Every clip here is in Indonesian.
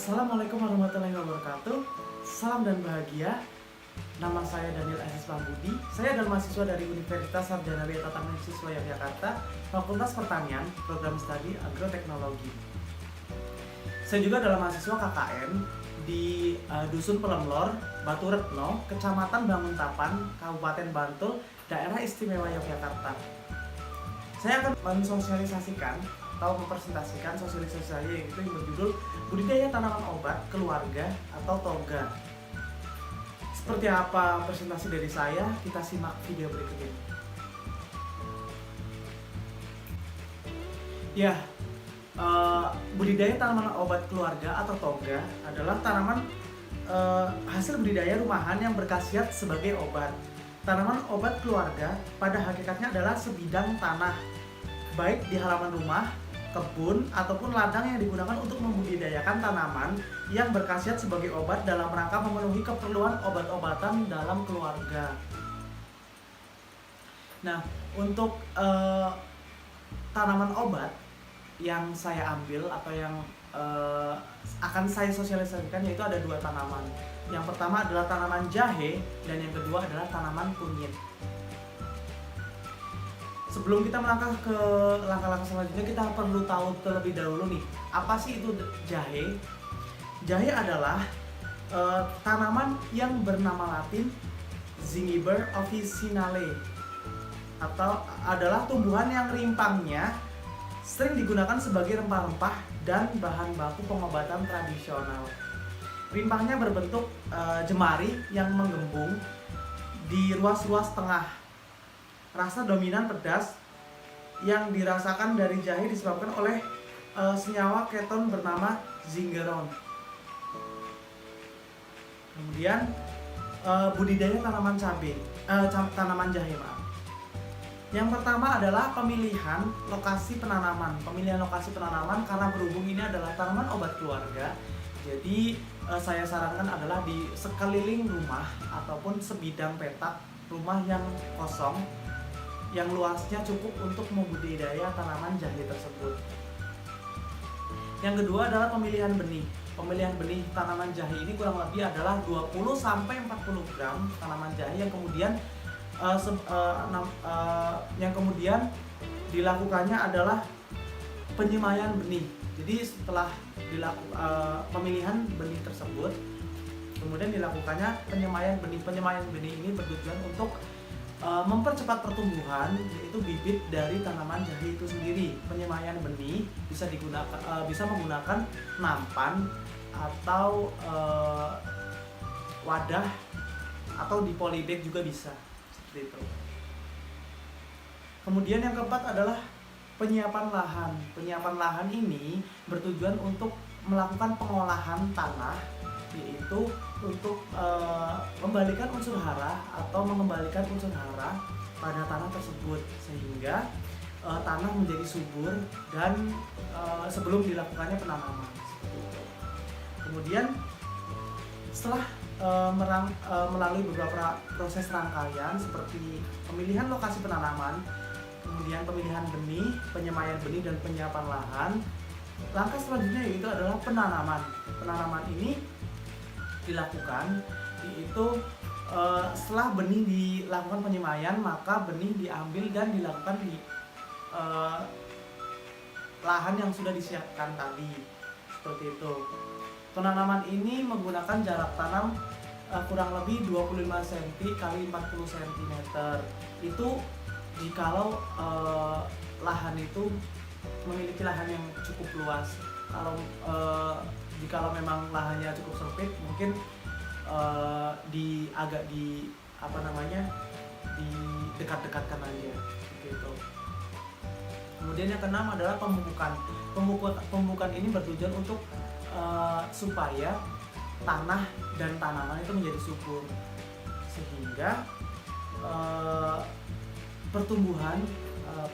Assalamualaikum warahmatullahi wabarakatuh. Salam dan bahagia. Nama saya Daniel Aziz Pambudi. Saya adalah mahasiswa dari Universitas Sarjana Daya Tata Mahasiswa Yogyakarta, Fakultas Pertanian, Program Studi Agroteknologi. Saya juga adalah mahasiswa KKN di Dusun Pelemlor, Batu Retno, Kecamatan Banguntapan, Kabupaten Bantul, Daerah Istimewa Yogyakarta. Saya akan mensosialisasikan atau mempresentasikan sosialisasi saya, yaitu yang berjudul Budidaya Tanaman Obat Keluarga atau TOGA. Seperti apa presentasi dari saya? Kita simak video berikut ini. Ya, budidaya tanaman obat keluarga atau TOGA adalah tanaman hasil budidaya rumahan yang berkhasiat sebagai obat. Tanaman obat keluarga pada hakikatnya adalah sebidang tanah, baik di halaman rumah, kebun, ataupun ladang yang digunakan untuk membudidayakan tanaman yang berkhasiat sebagai obat dalam rangka memenuhi keperluan obat-obatan dalam keluarga. Nah, untuk tanaman obat yang saya ambil atau yang akan saya sosialisasikan, yaitu ada dua tanaman. Yang pertama adalah tanaman jahe dan yang kedua adalah tanaman kunyit. Sebelum kita melangkah ke langkah-langkah selanjutnya, kita perlu tahu terlebih dahulu nih, apa sih itu jahe? Jahe adalah tanaman yang bernama Latin Zingiber officinale, atau adalah tumbuhan yang rimpangnya sering digunakan sebagai rempah-rempah dan bahan baku pengobatan tradisional. Rimpangnya berbentuk jemari yang menggembung di ruas-ruas tengah. Rasa dominan pedas yang dirasakan dari jahe disebabkan oleh senyawa keton bernama zingeron. Kemudian budidaya tanaman tanaman jahe, maaf. Yang pertama adalah pemilihan lokasi penanaman. Pemilihan lokasi penanaman karena berhubung ini adalah tanaman obat keluarga, jadi saya sarankan adalah di sekeliling rumah ataupun sebidang petak rumah yang kosong, yang luasnya cukup untuk membudidaya tanaman jahe tersebut. Yang kedua adalah pemilihan benih. Pemilihan benih tanaman jahe ini kurang lebih adalah 20-40 gram tanaman jahe yang kemudian dilakukannya adalah penyemaian benih. Jadi setelah pemilihan benih tersebut, kemudian dilakukannya penyemaian benih. Penyemaian benih ini bertujuan untuk mempercepat pertumbuhan, yaitu bibit dari tanaman jahe itu sendiri. Penyemaian benih bisa menggunakan nampan atau wadah atau di polybag juga bisa, seperti itu. Kemudian yang keempat adalah penyiapan lahan. Penyiapan lahan ini bertujuan untuk melakukan pengolahan tanah, yaitu untuk membalikan unsur hara atau mengembalikan unsur hara pada tanah tersebut sehingga tanah menjadi subur dan sebelum dilakukannya penanaman, seperti itu. Kemudian setelah melalui beberapa proses rangkaian seperti pemilihan lokasi penanaman, kemudian pemilihan benih, penyemaian benih dan penyiapan lahan, langkah selanjutnya yaitu adalah penanaman. Penanaman ini dilakukan, yaitu setelah benih dilakukan penyemaian, maka benih diambil dan dilakukan di lahan yang sudah disiapkan tadi, seperti itu. Penanaman ini menggunakan jarak tanam kurang lebih 25 cm x 40 cm. Itu jikalau lahan itu memiliki lahan yang cukup luas. Jikalau memang lahannya cukup sempit, mungkin di dekat-dekatkan aja, gitu. Kemudian yang keenam adalah pemupukan. Pemupukan ini bertujuan untuk supaya tanah dan tanaman itu menjadi subur, sehingga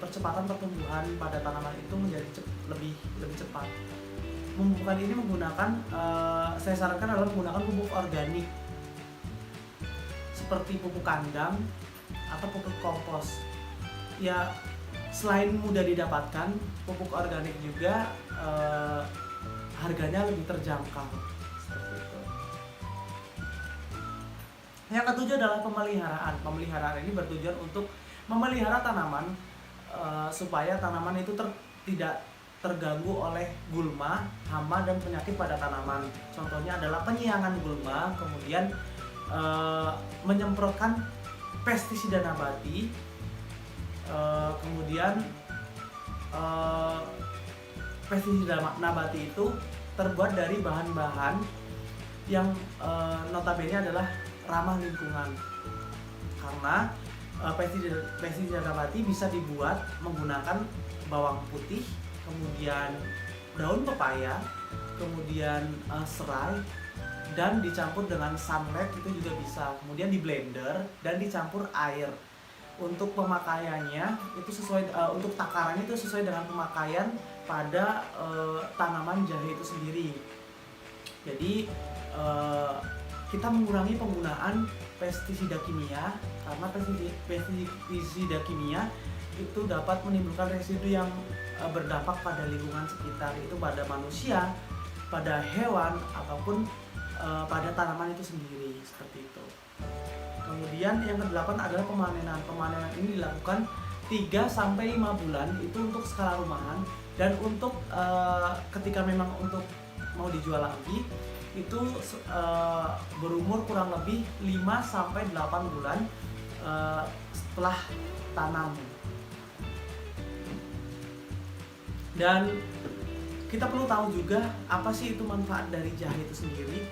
percepatan pertumbuhan pada tanaman itu menjadi lebih cepat. Pemupukan ini menggunakan, saya sarankan adalah menggunakan pupuk organik seperti pupuk kandang atau pupuk kompos. Ya, selain mudah didapatkan, pupuk organik juga harganya lebih terjangkau. Seperti itu. Yang ketujuh adalah pemeliharaan. Pemeliharaan ini bertujuan untuk memelihara tanaman supaya tanaman itu tidak terganggu oleh gulma, hama, dan penyakit pada tanaman. Contohnya adalah penyiangan gulma, kemudian menyemprotkan pestisida nabati, kemudian pestisida nabati itu terbuat dari bahan-bahan yang notabene adalah ramah lingkungan, karena pestisida nabati bisa dibuat menggunakan bawang putih, kemudian daun pepaya, kemudian serai, dan dicampur dengan sunlight itu juga bisa, kemudian di blender dan dicampur air. Untuk pemakaiannya itu sesuai, untuk takarannya itu sesuai dengan pemakaian pada tanaman jahe itu sendiri. Jadi kita mengurangi penggunaan pestisida kimia, karena pestisida kimia itu dapat menimbulkan residu yang berdampak pada lingkungan sekitar, itu pada manusia, pada hewan, ataupun pada tanaman itu sendiri, seperti itu. Kemudian yang ke-8 adalah pemanenan. Pemanenan ini dilakukan 3-5 bulan itu untuk skala rumahan, dan untuk ketika memang untuk mau dijual lagi itu berumur kurang lebih 5-8 bulan setelah tanam. Dan kita perlu tahu juga apa sih itu manfaat dari jahe itu sendiri.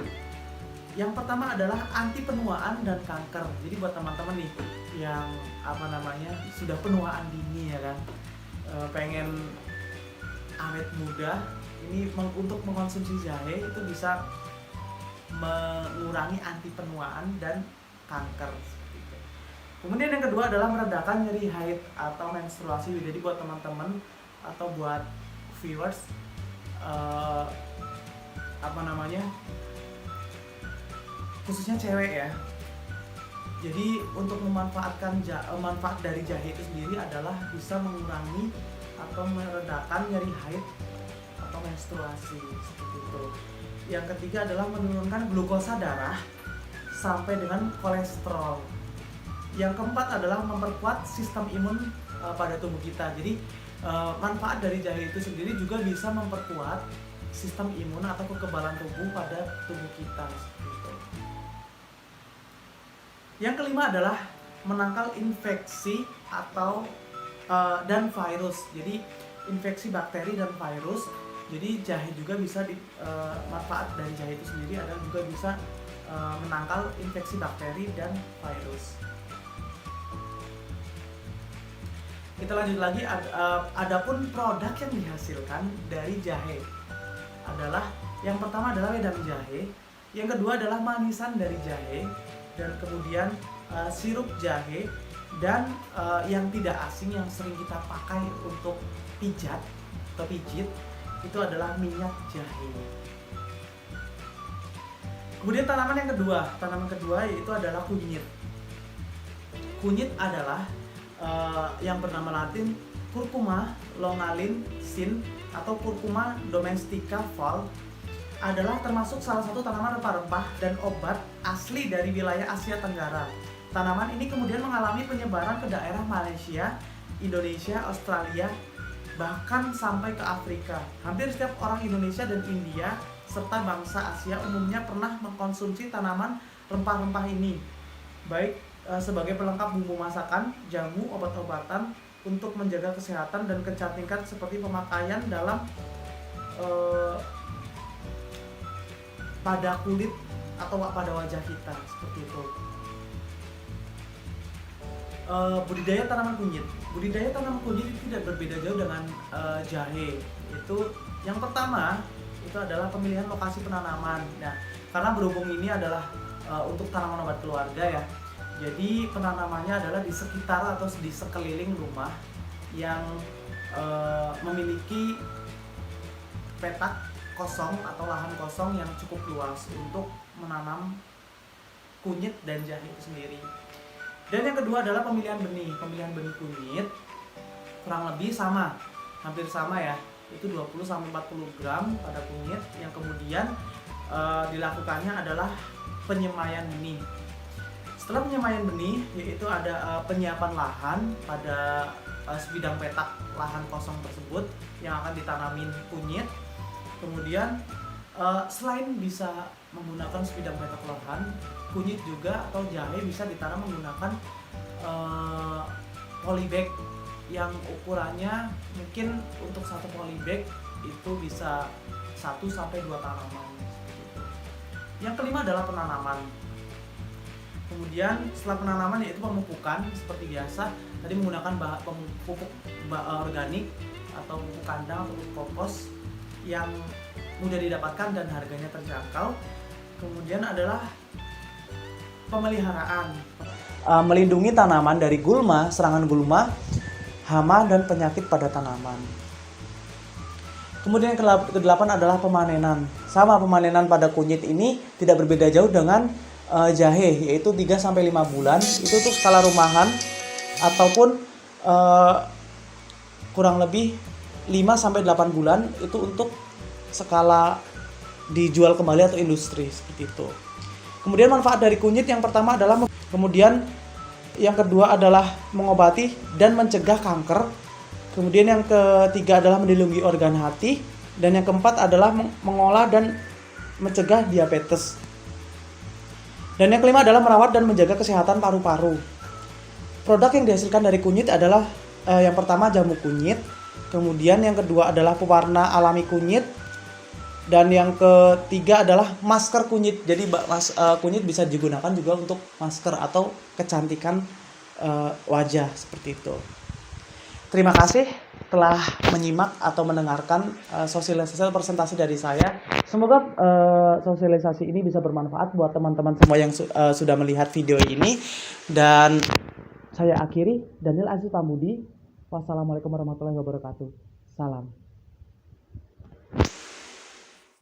Yang pertama adalah anti penuaan dan kanker. Jadi buat teman-teman nih yang sudah penuaan dini ya kan, pengen awet muda, ini untuk mengkonsumsi jahe itu bisa mengurangi anti penuaan dan kanker. Kemudian yang kedua adalah meredakan nyeri haid atau menstruasi. Jadi buat teman-teman atau buat viewers khususnya cewek ya. Jadi untuk memanfaatkan manfaat dari jahe itu sendiri adalah bisa mengurangi atau meredakan nyeri haid atau menstruasi, seperti itu. Yang ketiga adalah menurunkan glukosa darah sampai dengan kolesterol. Yang keempat adalah memperkuat sistem imun pada tubuh kita. Jadi manfaat dari jahe itu sendiri juga bisa memperkuat sistem imun atau kekebalan tubuh pada tubuh kita, seperti itu. Yang kelima adalah menangkal infeksi atau dan virus. Jadi infeksi bakteri dan virus. Jadi jahe juga bisa manfaat dari jahe itu sendiri adalah juga bisa menangkal infeksi bakteri dan virus. Kita lanjut lagi, adapun produk yang dihasilkan dari jahe adalah, yang pertama adalah wedang jahe, yang kedua adalah manisan dari jahe, dan kemudian sirup jahe, dan yang tidak asing yang sering kita pakai untuk pijat atau pijit itu adalah minyak jahe. Kemudian tanaman kedua yaitu adalah kunyit. Kunyit adalah yang bernama Latin Curcuma longalin sin atau Curcuma domestica Fall, adalah termasuk salah satu tanaman rempah-rempah dan obat asli dari wilayah Asia Tenggara. Tanaman ini kemudian mengalami penyebaran ke daerah Malaysia, Indonesia, Australia, bahkan sampai ke Afrika. Hampir setiap orang Indonesia dan India serta bangsa Asia umumnya pernah mengkonsumsi tanaman rempah-rempah ini, baik sebagai pelengkap bumbu masakan, jamu, obat-obatan untuk menjaga kesehatan dan kecantikan, seperti pemakaian dalam pada kulit atau pada wajah kita, seperti itu. Budidaya tanaman kunyit. Budidaya tanaman kunyit itu tidak berbeda jauh dengan jahe. Itu yang pertama itu adalah pemilihan lokasi penanaman. Nah, karena berhubung ini adalah untuk tanaman obat keluarga ya, jadi penanamannya adalah di sekitar atau di sekeliling rumah yang memiliki petak kosong atau lahan kosong yang cukup luas untuk menanam kunyit dan jahe itu sendiri. Dan yang kedua adalah pemilihan benih. Pemilihan benih kunyit kurang lebih sama, hampir sama ya. itu 20-40 gram pada kunyit, yang kemudian dilakukannya adalah penyemaian benih. Setelah penyemaian benih, yaitu ada penyiapan lahan pada sebidang petak lahan kosong tersebut yang akan ditanamin kunyit. Kemudian selain bisa menggunakan sebidang petak lahan, kunyit juga atau jahe bisa ditanam menggunakan polybag yang ukurannya mungkin untuk satu polybag itu bisa 1-2 tanaman. Yang kelima adalah penanaman. Kemudian setelah penanaman yaitu pemupukan seperti biasa, tadi menggunakan pupuk organik atau pupuk kandang atau pupuk kompos yang mudah didapatkan dan harganya terjangkau. Kemudian adalah pemeliharaan, melindungi tanaman dari gulma, serangan gulma, hama, dan penyakit pada tanaman. Kemudian yang kedelapan adalah pemanenan. Sama, pemanenan pada kunyit ini tidak berbeda jauh dengan jahe, yaitu 3-5 bulan. Itu untuk skala rumahan ataupun kurang lebih 5-8 bulan itu untuk skala dijual kembali atau industri, seperti itu. Kemudian manfaat dari kunyit yang pertama adalah yang kedua adalah mengobati dan mencegah kanker. Kemudian yang ketiga adalah melindungi organ hati, dan yang keempat adalah mengolah dan mencegah diabetes. Dan yang kelima adalah merawat dan menjaga kesehatan paru-paru. Produk yang dihasilkan dari kunyit adalah yang pertama jamu kunyit, kemudian yang kedua adalah pewarna alami kunyit, dan yang ketiga adalah masker kunyit. Jadi kunyit bisa digunakan juga untuk masker atau kecantikan wajah, seperti itu. Terima kasih telah menyimak atau mendengarkan sosialisasi presentasi dari saya. Semoga sosialisasi ini bisa bermanfaat buat teman-teman semua yang sudah melihat video ini. Dan saya akhiri, Daniel Aziz Pambudi. Wassalamualaikum warahmatullahi wabarakatuh. Salam.